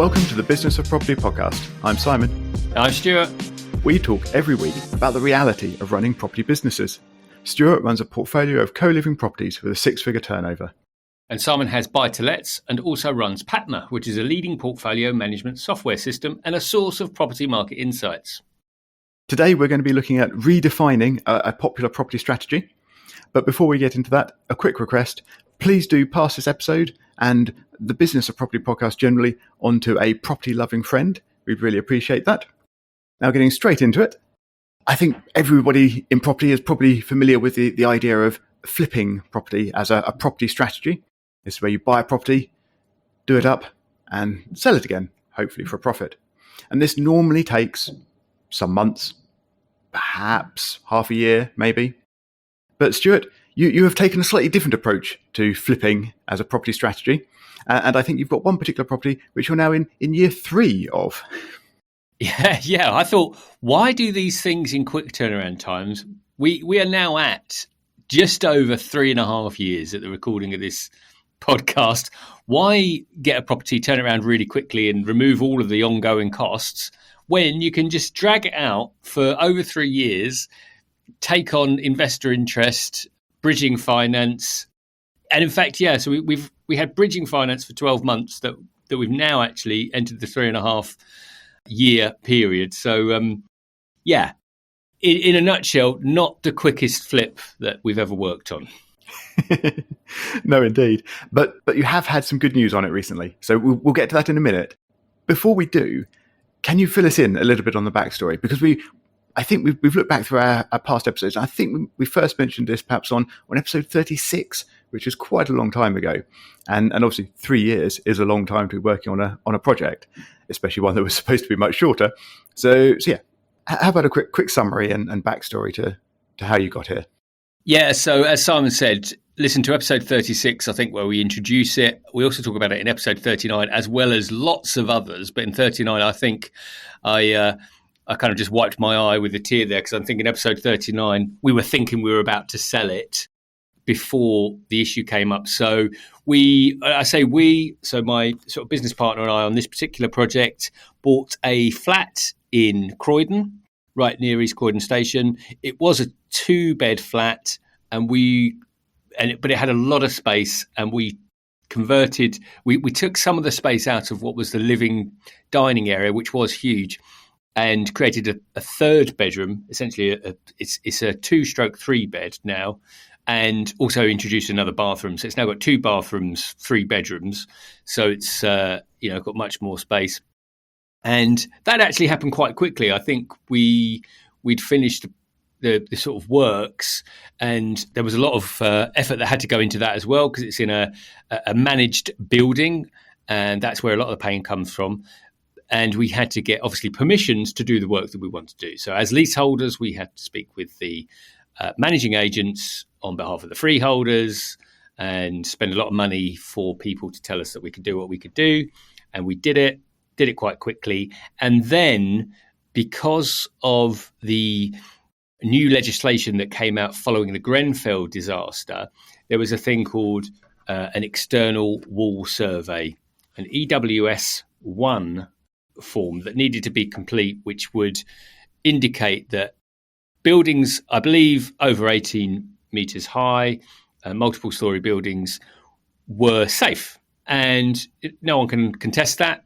Welcome to the Business of Property podcast. I'm Simon. I'm Stuart. We talk every week about the reality of running property businesses. Stuart runs a portfolio of co-living properties with a six-figure turnover. And Simon has buy-to-lets and also runs Patna, which is a leading portfolio management software system and a source of property market insights. Today we're going to be looking at redefining a popular property strategy. But before we get into that, a quick request. Please do pass this episode and the Business of Property podcast generally onto a property-loving friend. We'd really appreciate that. Now, getting straight into it, I think everybody in property is probably familiar with the idea of flipping property as a property strategy. This is where you buy a property, do it up, and sell it again, hopefully for a profit. And this normally takes some months, perhaps half a year, maybe. But Stuart, you have taken a slightly different approach to flipping as a property strategy. And I think you've got one particular property which you're now in year 3 of. Yeah. I thought, why do these things in quick turnaround times? We are now at just over 3.5 years at the recording of this podcast. Why get a property, turn it around really quickly and remove all of the ongoing costs when you can just drag it out for over 3 years, take on investor interest, bridging finance? And in fact, so we had bridging finance for 12 months that we've now actually entered the 3.5 year period. So, in a nutshell, not the quickest flip that we've ever worked on. No, indeed. But you have had some good news on it recently. So we'll get to that in a minute. Before we do, can you fill us in a little bit on the backstory? Because I think we've looked back through our past episodes. I think we first mentioned this perhaps on episode 36, which is quite a long time ago. And obviously 3 years is a long time to be working on a project, especially one that was supposed to be much shorter. So yeah, how about a quick summary and backstory to how you got here? Yeah, so as Simon said, listen to episode 36, I think, where we introduce it. We also talk about it in episode 39, as well as lots of others. But in 39, I think I kind of just wiped my eye with a tear there, because I'm thinking episode 39, we were thinking we were about to sell it before the issue came up. So my sort of business partner and I on this particular project bought a flat in Croydon, right near East Croydon Station. It was a 2-bed flat, but it had a lot of space, and we converted. We took some of the space out of what was the living dining area, which was huge, and created a third bedroom. Essentially, it's a 2/3 bed now, and also introduced another bathroom. So it's now got 2 bathrooms, 3 bedrooms. So it's got much more space. And that actually happened quite quickly. I think we'd finished the sort of works, and there was a lot of effort that had to go into that as well, because it's in a managed building, and that's where a lot of the pain comes from. And we had to get, obviously, permissions to do the work that we want to do. So as leaseholders, we had to speak with the managing agents on behalf of the freeholders and spend a lot of money for people to tell us that we could do what we could do. And we did it quite quickly. And then, because of the new legislation that came out following the Grenfell disaster, there was a thing called an external wall survey, an EWS1 form that needed to be complete, which would indicate that buildings, I believe, over 18 metres high, multiple storey buildings, were safe. And no one can contest that.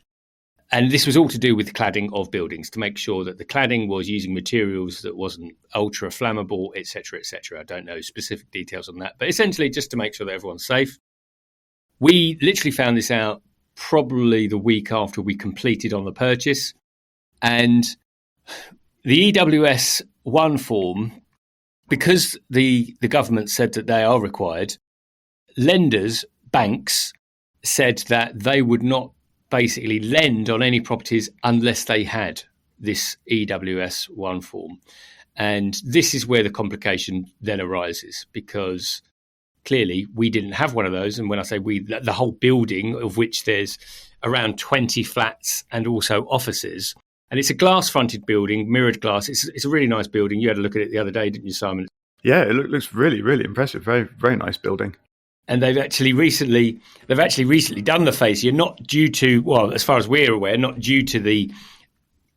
And this was all to do with the cladding of buildings, to make sure that the cladding was using materials that wasn't ultra flammable, et cetera, et cetera. I don't know specific details on that, but essentially just to make sure that everyone's safe. We literally found this out probably the week after we completed on the purchase. And the EWS 1 form, because the government said that they are required, lenders, banks, said that they would not basically lend on any properties unless they had this EWS 1 form. And this is where the complication then arises, because clearly we didn't have one of those. And when I say we, the whole building, of which there's around 20 flats and also offices. And it's a glass-fronted building, mirrored glass. It's a really nice building. You had a look at it the other day, didn't you, Simon? Yeah, it looks really, really impressive. Very, very nice building. and they've actually recently done the fascia, not due to, well, as far as we're aware, not due to the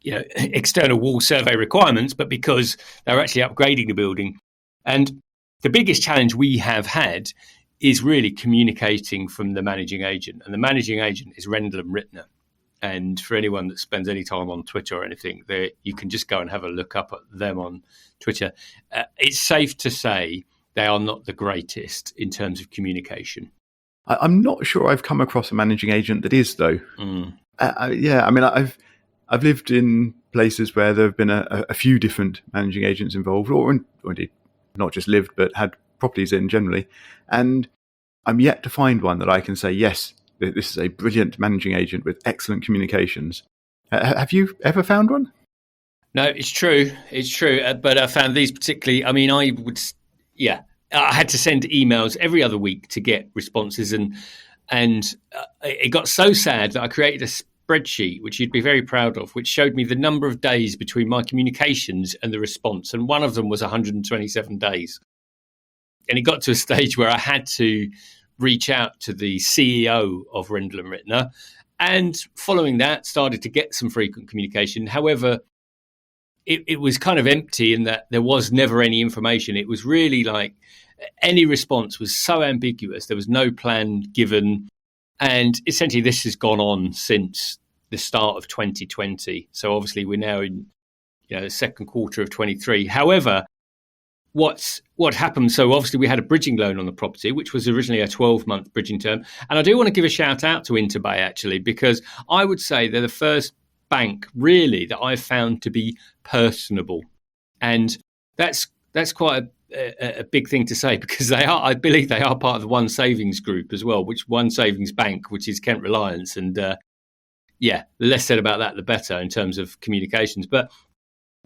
external wall survey requirements, but because they're actually upgrading the building. And the biggest challenge we have had is really communicating from the managing agent, and the managing agent is Rendell and Rittner. And for anyone that spends any time on Twitter or anything, you can just go and have a look up at them on Twitter. It's safe to say they are not the greatest in terms of communication. I'm not sure I've come across a managing agent that is, though. I've lived in places where there have been a few different managing agents involved, or indeed not just lived, but had properties in generally. And I'm yet to find one that I can say, yes, this is a brilliant managing agent with excellent communications. Have you ever found one? No, it's true. But I found these particularly, I had to send emails every other week to get responses. And it got so sad that I created a spreadsheet, which you'd be very proud of, which showed me the number of days between my communications and the response. And one of them was 127 days. And it got to a stage where I had to reach out to the CEO of Rendell and Rittner, and following that started to get some frequent communication. However, it was kind of empty in that there was never any information. It was really like any response was so ambiguous. There was no plan given. And essentially this has gone on since the start of 2020. So obviously we're now in the second quarter of 23. However, what happened, so obviously we had a bridging loan on the property, which was originally a 12-month bridging term. And I do want to give a shout out to Interbay, actually, because I would say they're the first bank really that I've found to be personable. And that's quite a big thing to say, because I believe they are part of the One Savings group as well, which One Savings Bank, which is Kent Reliance. And the less said about that, the better in terms of communications. But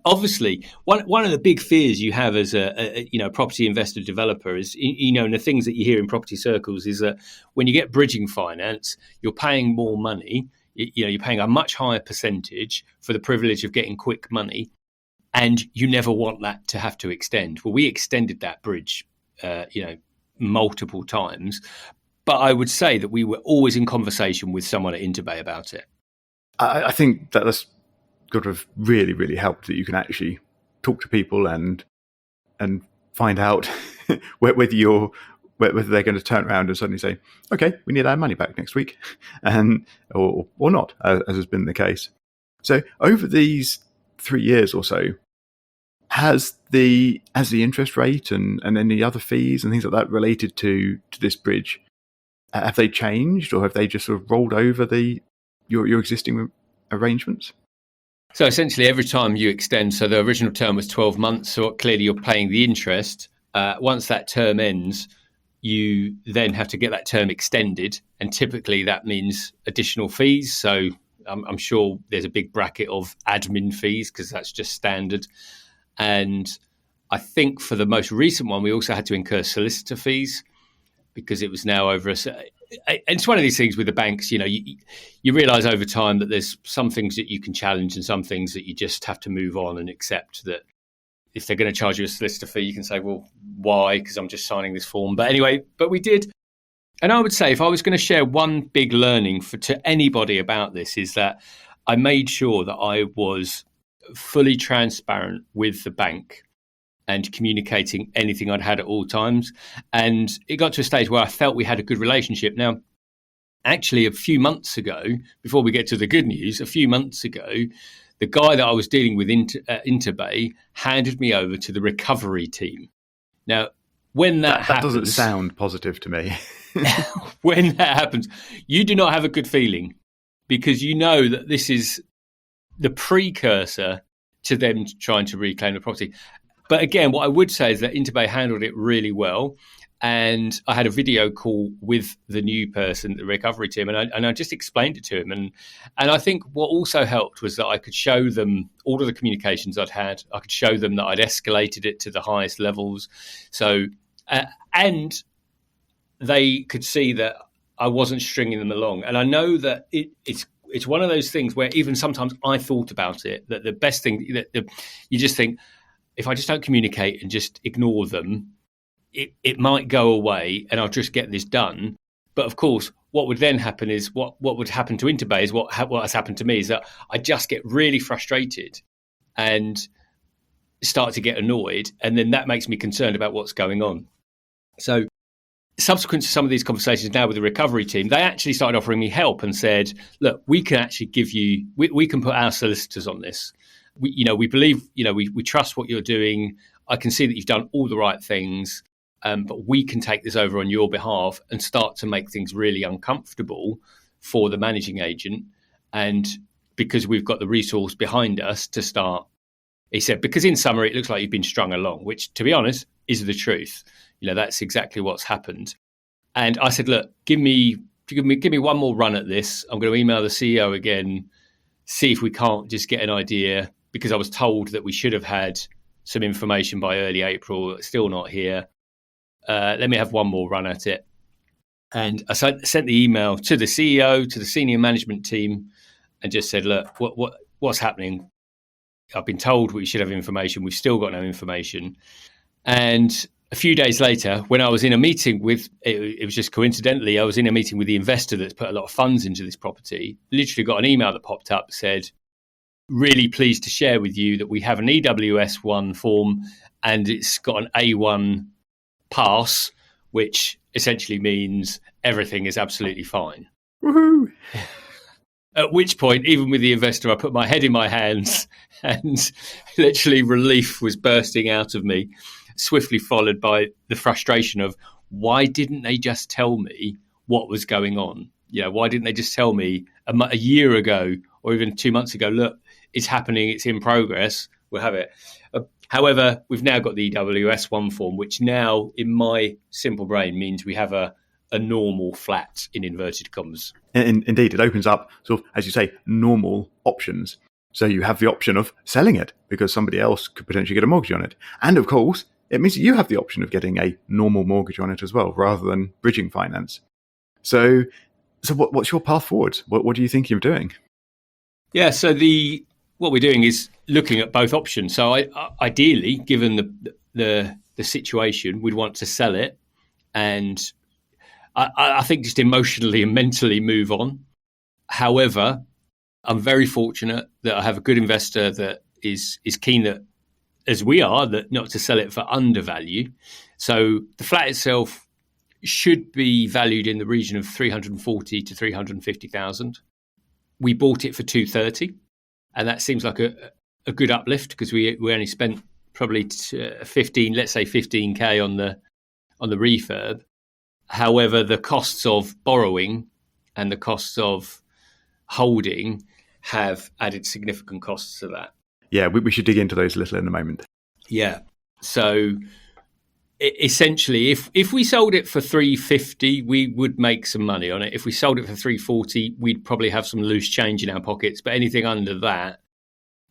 obviously, one of the big fears you have as a property investor developer is, and the things that you hear in property circles is that when you get bridging finance, you're paying more money. You're paying a much higher percentage for the privilege of getting quick money, and you never want that to have to extend. Well, we extended that bridge, multiple times, but I would say that we were always in conversation with someone at Interbay about it. I think that's got to have really, really helped, that you can actually talk to people and find out whether they're going to turn around and suddenly say, okay, we need our money back next week, or not, as has been the case. So over these 3 years or so, has the interest rate and any other fees and things like that related to this bridge, have they changed, or have they just sort of rolled over your existing arrangements? So essentially every time you extend, so the original term was 12 months, so clearly you're paying the interest. Once that term ends, you then have to get that term extended, and typically that means additional fees. So I'm sure there's a big bracket of admin fees, because that's just standard. And I think for the most recent one, we also had to incur solicitor fees, because it was now over it's one of these things with the banks, you realize over time that there's some things that you can challenge and some things that you just have to move on and accept that if they're going to charge you a solicitor fee, you can say, well, why? Because I'm just signing this form. But anyway, we did. And I would say if I was going to share one big learning to anybody about this, is that I made sure that I was fully transparent with the bank and communicating anything I'd had at all times. And it got to a stage where I felt we had a good relationship. Now, actually, a few months ago, before we get to the good news, a few months ago, the guy that I was dealing with Interbay handed me over to the recovery team. Now, when that happens... That doesn't sound positive to me. When that happens, you do not have a good feeling, because you know that this is the precursor to them trying to reclaim the property. But again, what I would say is that Interbay handled it really well. And I had a video call with the new person, the recovery team, and I just explained it to him. And I think what also helped was that I could show them all of the communications I'd had. I could show them that I'd escalated it to the highest levels. So, and they could see that I wasn't stringing them along. And I know that it's one of those things where even sometimes I thought about it, that the best thing, you just think, if I just don't communicate and just ignore them, it might go away and I'll just get this done. But of course, what would then happen is what would happen to Interbay is what has happened to me is that I just get really frustrated and start to get annoyed. And then that makes me concerned about what's going on. So subsequent to some of these conversations now with the recovery team, they actually started offering me help and said, look, we can actually give you, we can put our solicitors on this. We believe, we trust what you're doing. I can see that you've done all the right things, but we can take this over on your behalf and start to make things really uncomfortable for the managing agent. And because we've got the resource behind us to start, he said, because in summary, it looks like you've been strung along, which, to be honest, is the truth. That's exactly what's happened. And I said, look, give me one more run at this. I'm going to email the CEO again, see if we can't just get an idea, because I was told that we should have had some information by early April, still not here. Let me have one more run at it. And I sent the email to the CEO, to the senior management team, and just said, look, what's happening? I've been told we should have information. We've still got no information. And a few days later, when I was in a meeting with, it was just coincidentally, I was in a meeting with the investor that's put a lot of funds into this property, literally got an email that popped up, said, really pleased to share with you that we have an EWS1 form and it's got an A1 pass, which essentially means everything is absolutely fine. Woohoo! At which point, even with the investor, I put my head in my hands and literally relief was bursting out of me, swiftly followed by the frustration of, why didn't they just tell me what was going on? Why didn't they just tell me a year ago or even 2 months ago, look, it's happening, it's in progress, we'll have it. However, we've now got the EWS1 form, which now, in my simple brain, means we have a normal flat, in inverted commas. Indeed, it opens up, sort of, as you say, normal options. So you have the option of selling it because somebody else could potentially get a mortgage on it. And of course, it means that you have the option of getting a normal mortgage on it as well, rather than bridging finance. So what's your path forward? What do you think you're doing? Yeah, so what we're doing is looking at both options. So ideally, given the situation, we'd want to sell it, and I think just emotionally and mentally move on. However, I'm very fortunate that I have a good investor that is keen that, as we are, that not to sell it for undervalue. So the flat itself should be valued in the region of 340 to 350,000. We bought it for 230, and that seems like a good uplift because we only spent probably 15K on the refurb. However, the costs of borrowing and the costs of holding have added significant costs to that. Yeah, we should dig into those a little in a moment. Yeah. So essentially, if we sold it for 350, we would make some money on it. If we sold it for 340, we'd probably have some loose change in our pockets. But anything under that,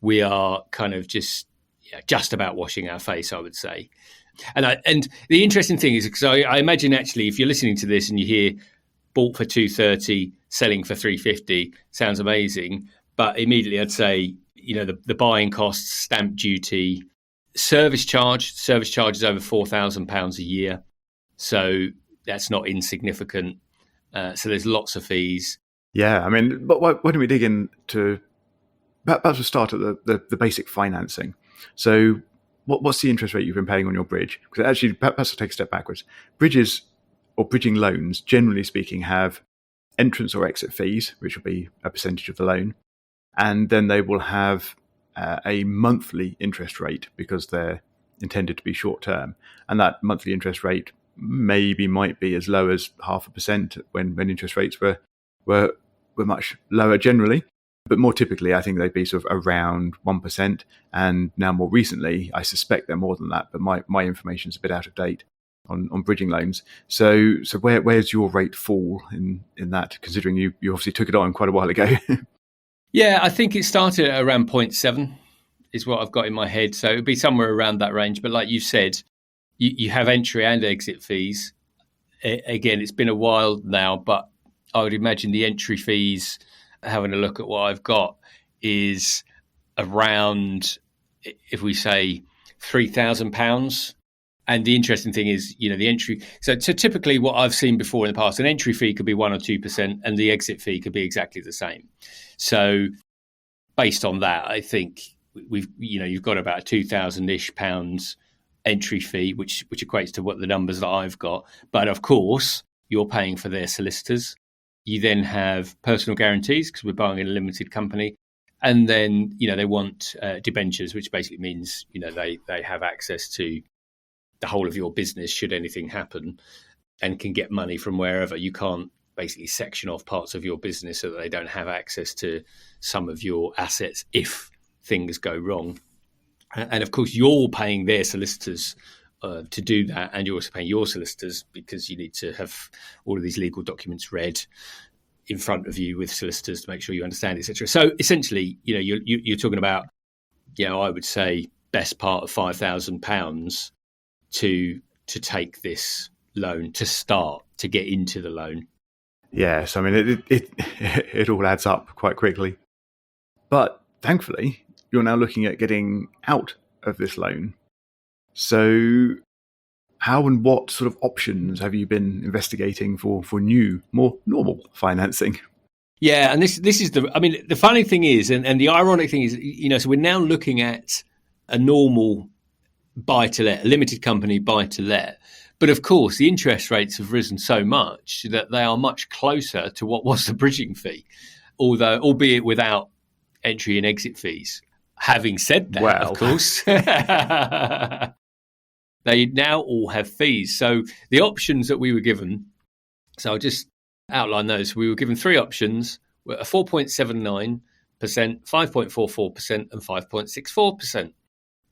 we are kind of just about washing our face, I would say. And the interesting thing is, because I imagine actually, if you're listening to this and you hear bought for 230, selling for 350, sounds amazing. But immediately I'd say, the buying costs, stamp duty, service charge is over £4,000 a year. So that's not insignificant. So there's lots of fees. Yeah, I mean, but why don't we dig into, perhaps we'll start at the basic financing. So what's the interest rate you've been paying on your bridge? Because actually, perhaps I'll take a step backwards. Bridges or bridging loans, generally speaking, have entrance or exit fees, which will be a percentage of the loan. And then they will have a monthly interest rate because they're intended to be short term. And that monthly interest rate might be as low as 0.5% when interest rates were much lower generally. But more typically, I think they'd be sort of around 1%. And now more recently, I suspect they're more than that, but my information is a bit out of date on bridging loans. So where's your rate fall in that, considering you obviously took it on quite a while ago? Yeah, I think it started at around 0.7 is what I've got in my head. So it would be somewhere around that range. But like you said, you have entry and exit fees. Again, it's been a while now, but I would imagine the entry fees, having a look at what I've got, is around, if we say £3,000 And the interesting thing is, the entry. So typically, what I've seen before in the past, an entry fee could be 1 or 2%, and the exit fee could be exactly the same. So, based on that, I think you've got about £2,000-ish entry fee, which equates to what the numbers that I've got. But of course, you're paying for their solicitors. You then have personal guarantees because we're buying a limited company. And then, they want debentures, which basically means, they have access to the whole of your business should anything happen, and can get money from wherever. You can't basically section off parts of your business so that they don't have access to some of your assets if things go wrong. And of course, you're paying their solicitors to do that, and you're also paying your solicitors because you need to have all of these legal documents read in front of you with solicitors to make sure you understand, etc. So essentially, you're talking about, I would say best part of £5,000 to take this loan, to start, to get into the loan. Yes, I mean, it all adds up quite quickly. But thankfully, you're now looking at getting out of this loan. So how and what sort of options have you been investigating for new, more normal financing? Yeah, and this is the funny thing is, and the ironic thing is, so we're now looking at a normal buy-to-let, a limited company buy-to-let. But of course, the interest rates have risen so much that they are much closer to what was the bridging fee, albeit without entry and exit fees. Having said that, of course, they now all have fees. So the options that we were given, so I'll just outline those. We were given 3 options, a 4.79%, 5.44%, and 5.64%.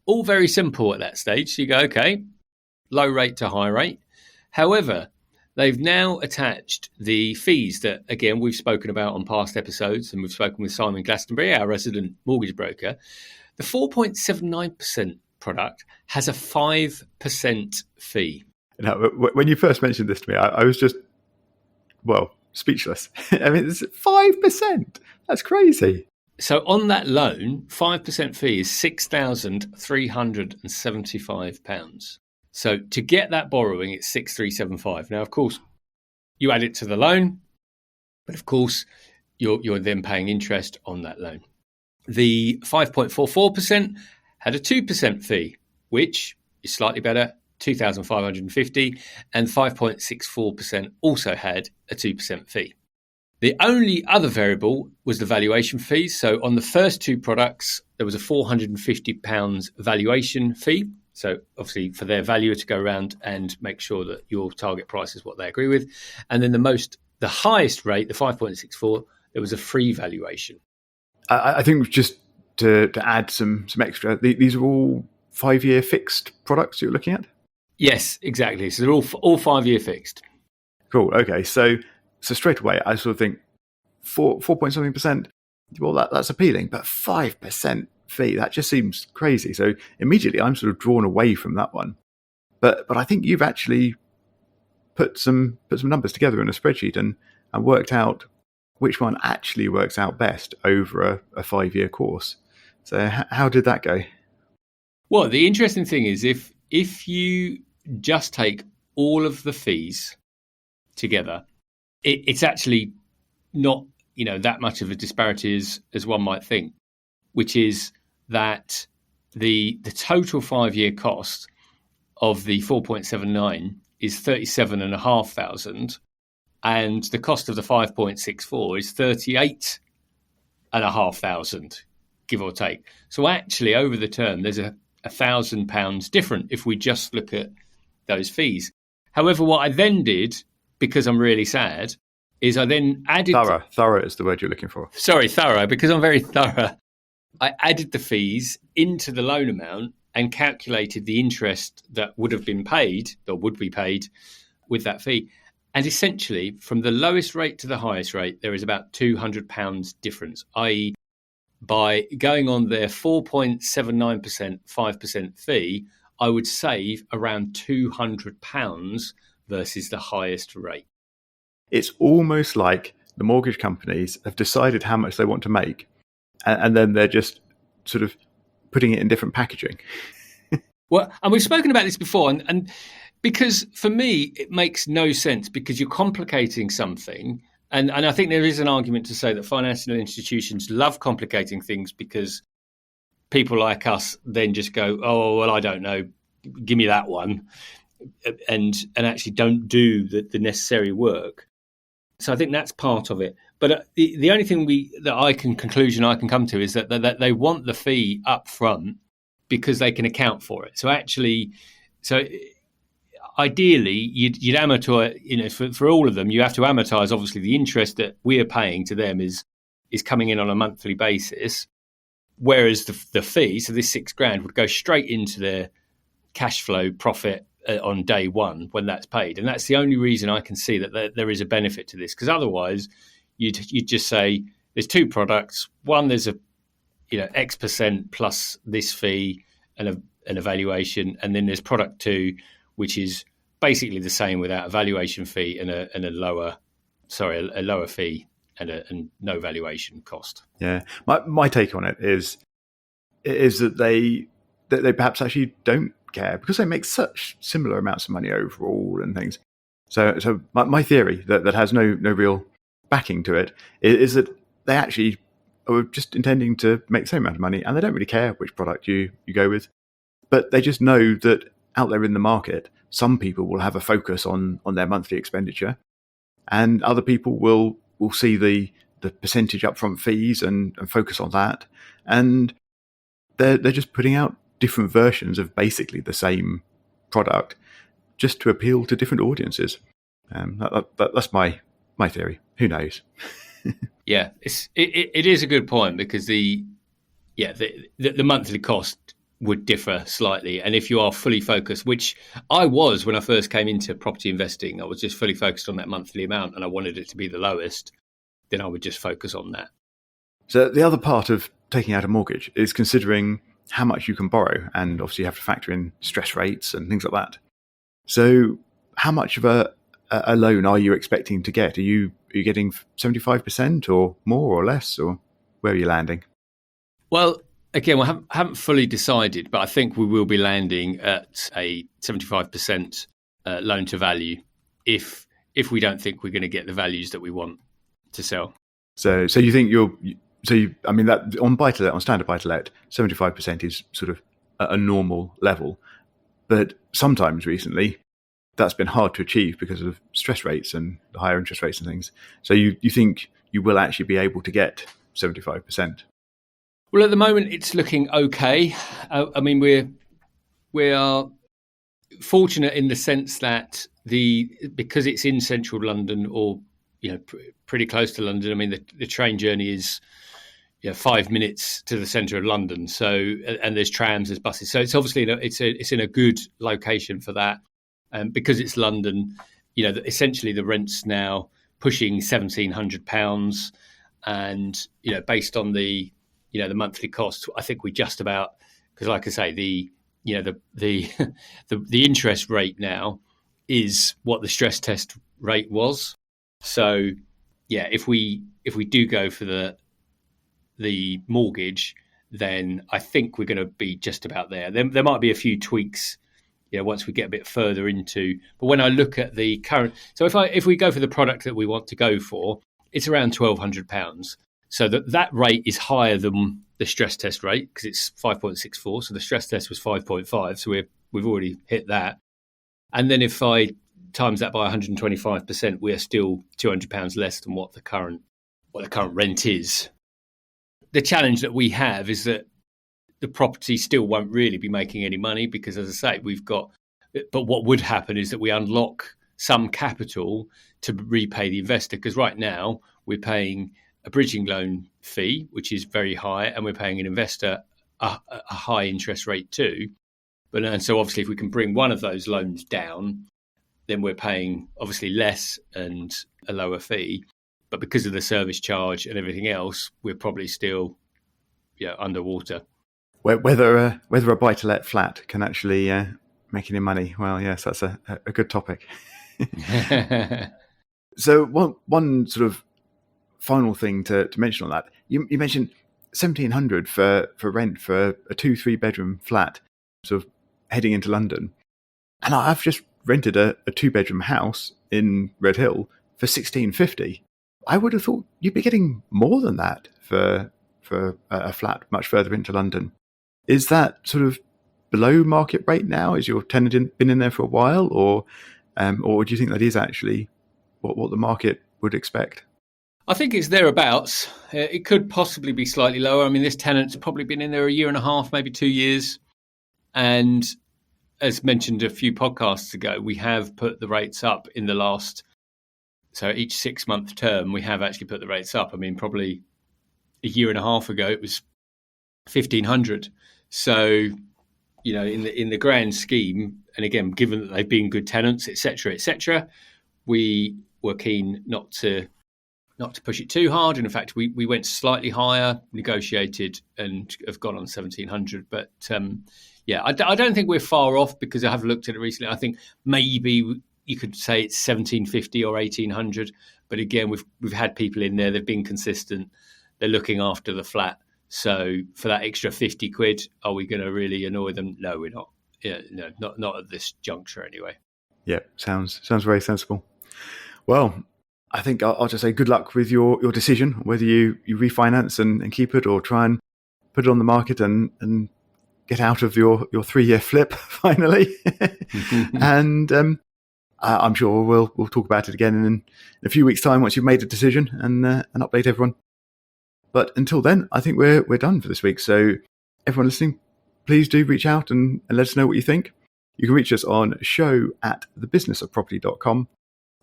All very simple at that stage. So you go, okay, low rate to high rate. However, they've now attached the fees that, again, we've spoken about on past episodes, and we've spoken with Simon Glastonbury, our resident mortgage broker. The 4.79% product has a 5% fee. Now, when you first mentioned this to me, I was just, speechless. I mean, it's 5%. That's crazy. So on that loan, 5% fee is £6,375. So to get that borrowing, it's 6,375. Now, of course, you add it to the loan, but of course, you're then paying interest on that loan. The 5.44% had a 2% fee, which is slightly better, 2,550, and 5.64% also had a 2% fee. The only other variable was the valuation fees. So on the first 2 products, there was a £450 valuation fee. So obviously for their valuer to go around and make sure that your target price is what they agree with. And then the highest rate, the 5.64, there was a free valuation. I think just to add some extra, these are all 5-year fixed products you're looking at? Yes, exactly. So they're all 5-year fixed. Cool. Okay. So straight away, I sort of think 4.something%, that's appealing, but 5% fee, that just seems crazy. So immediately I'm sort of drawn away from that one. But I think you've actually put some numbers together in a spreadsheet and worked out which one actually works out best over a 5-year course. So how did that go? Well, the interesting thing is if you just take all of the fees together, it's actually not, that much of a disparity as one might think, which is that the total 5-year cost of the 4.79 is 37,500, and the cost of the 5.64 is 38,500, give or take. So actually, over the term, there's a £1,000 different if we just look at those fees. However, what I then did, because I'm really sad, is I then added... Thorough is the word you're looking for. Sorry, thorough, because I'm very thorough. I added the fees into the loan amount and calculated the interest that would have been paid, or would be paid, with that fee. And essentially, from the lowest rate to the highest rate, there is about £200 difference, i.e., by going on their 4.79%, 5% fee, I would save around £200 versus the highest rate. It's almost like the mortgage companies have decided how much they want to make, and then they're just sort of putting it in different packaging. Well, and we've spoken about this before, and because for me it makes no sense because you're complicating something, and I think there is an argument to say that financial institutions love complicating things because people like us then just go, oh well, I don't know, give me that one, and actually don't do the necessary work. So I think that's part of it. But the only thing conclusion I can come to is that they want the fee up front because they can account for it. So ideally, you'd amortize. For all of them, you have to amortize. Obviously, the interest that we're paying to them is coming in on a monthly basis, whereas the fee, so this £6,000, would go straight into their cash flow profit on day one when that's paid. And that's the only reason I can see that there is a benefit to this, because otherwise you'd just say there's two products. One, there's a X percent plus this fee and an evaluation, and then there's product two, which is basically the same without a valuation fee and a lower fee and no valuation cost. Yeah, my take on it is that they perhaps actually don't care because they make such similar amounts of money overall and things. So my theory that has no real backing to it is that they actually are just intending to make the same amount of money, and they don't really care which product you go with. But they just know that out there in the market, some people will have a focus on their monthly expenditure, and other people will see the percentage upfront fees and focus on that. And they're just putting out different versions of basically the same product just to appeal to different audiences. That's my theory. Who knows? Yeah, it is a good point because the monthly cost would differ slightly. And if you are fully focused, which I was when I first came into property investing, I was just fully focused on that monthly amount and I wanted it to be the lowest, then I would just focus on that. So the other part of taking out a mortgage is considering how much you can borrow, and obviously you have to factor in stress rates and things like that. So how much of a loan are you expecting to get? Are you getting 75% or more or less, or where are you landing? Well, again, we haven't fully decided, but I think we will be landing at a 75% loan to value if we don't think we're going to get the values that we want to sell. So you think that on buy-to-let, on standard buy-to-let, 75% is sort of a normal level, but sometimes recently that's been hard to achieve because of stress rates and the higher interest rates and things. So you think you will actually be able to get 75%? Well, at the moment, it's looking okay. I mean, we are fortunate in the sense that because it's in central London or pretty close to London. I mean, the train journey is 5 minutes to the centre of London. So and there's trams, there's buses. So it's obviously it's in a good location for that. Because it's London, essentially the rent's now pushing £1,700, and based on the monthly cost, I think we just about, because like I say, the interest rate now is what the stress test rate was. So yeah, if we do go for the mortgage, then I think we're going to be just about there. There might be a few tweaks once we get a bit further into. But when I look at the current, so if we go for the product that we want to go for, it's around £1,200. So that rate is higher than the stress test rate because it's 5.64. So the stress test was 5.5. So we've already hit that. And then if I times that by 125%, we are still £200 less than what the current rent is. The challenge that we have is that the property still won't really be making any money because, as I say, but what would happen is that we unlock some capital to repay the investor, because right now we're paying a bridging loan fee, which is very high, and we're paying an investor a high interest rate too. And so obviously if we can bring one of those loans down, then we're paying obviously less and a lower fee. But because of the service charge and everything else, we're probably still underwater. Whether a buy-to-let flat can actually make any money, well, yes, that's a good topic. So one sort of final thing to mention on that, you mentioned 1,700 for rent for a 2-3 bedroom flat. Sort of heading into London. And I've just rented a 2-bedroom house in Red Hill for $1,650. I would have thought you'd be getting more than that for a flat much further into London. Is that sort of below market rate now? Is your tenant been in there for a while, or do you think that is actually what the market would expect? I think it's thereabouts. It could possibly be slightly lower. I mean, this tenant's probably been in there a year and a half, maybe 2 years. And as mentioned a few podcasts ago, we have put the rates up in the last, so each 6-month term, we have actually put the rates up. I mean, probably a year and a half ago, it was 1,500. So, you know, in the grand scheme, and again, given that they've been good tenants, etc., we were keen not to push it too hard. And in fact, we went slightly higher, negotiated, and have gone on 1,700. But I don't think we're far off, because I have looked at it recently. I think maybe you could say it's 1,750 or 1,800. But again, we've had people in there, they've been consistent, they're looking after the flat. So for that extra 50 quid, are we going to really annoy them? No, we're not. Yeah, no, not at this juncture anyway. Yeah, sounds very sensible. Well, I think I'll just say good luck with your decision, whether you refinance and keep it, or try and put it on the market and get out of your 3-year flip finally. And I'm sure we'll talk about it again in a few weeks' time once you've made a decision and update everyone. But until then, I think we're done for this week. So everyone listening, please do reach out and let us know what you think. You can reach us on show@thebusinessofproperty.com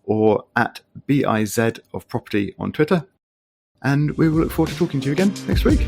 or at BIZ of Property on Twitter. And we will look forward to talking to you again next week.